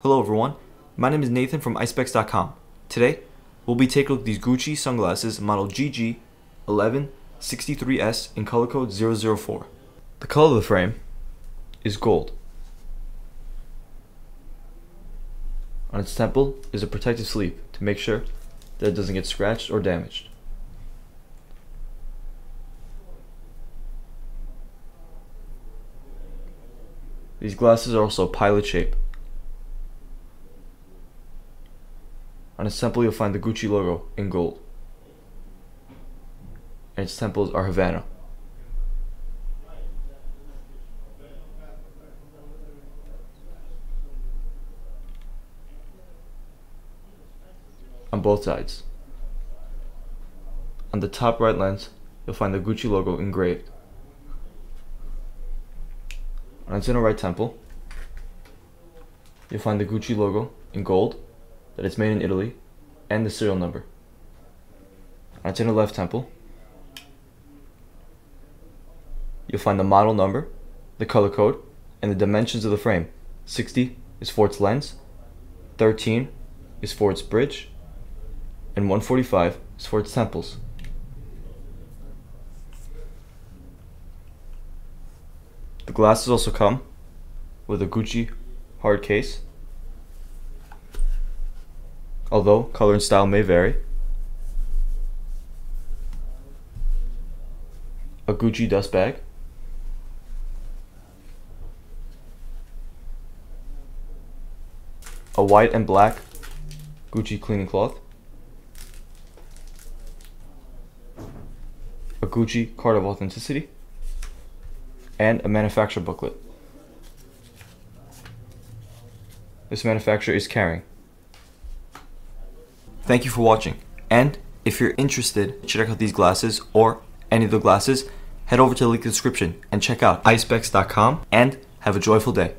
Hello everyone, my name is Nathan from Eyespecs.com. Today, we'll be taking a look at these Gucci sunglasses model GG1163S in color code 004. The color of the frame is gold. On its temple is a protective sleeve to make sure that it doesn't get scratched or damaged. These glasses are also pilot shape. On its temple you'll find the Gucci logo in gold. And its temples are Havana. On both sides. On the top right lens, you'll find the Gucci logo engraved. On its inner right temple, you'll find the Gucci logo in gold, that it's made in Italy, and the serial number. On its inner left temple, you'll find the model number, the color code, and the dimensions of the frame. 60 is for its lens, 13 is for its bridge, and 145 is for its temples. The glasses also come with a Gucci hard case, although color and style may vary. A Gucci dust bag, a white and black Gucci cleaning cloth, a Gucci card of authenticity, and a manufacturer booklet. This manufacturer is Caring. Thank you for watching, and if you're interested to check out these glasses or any of the glasses, head over to the link in the description and check out Eyespecs.com and have a joyful day.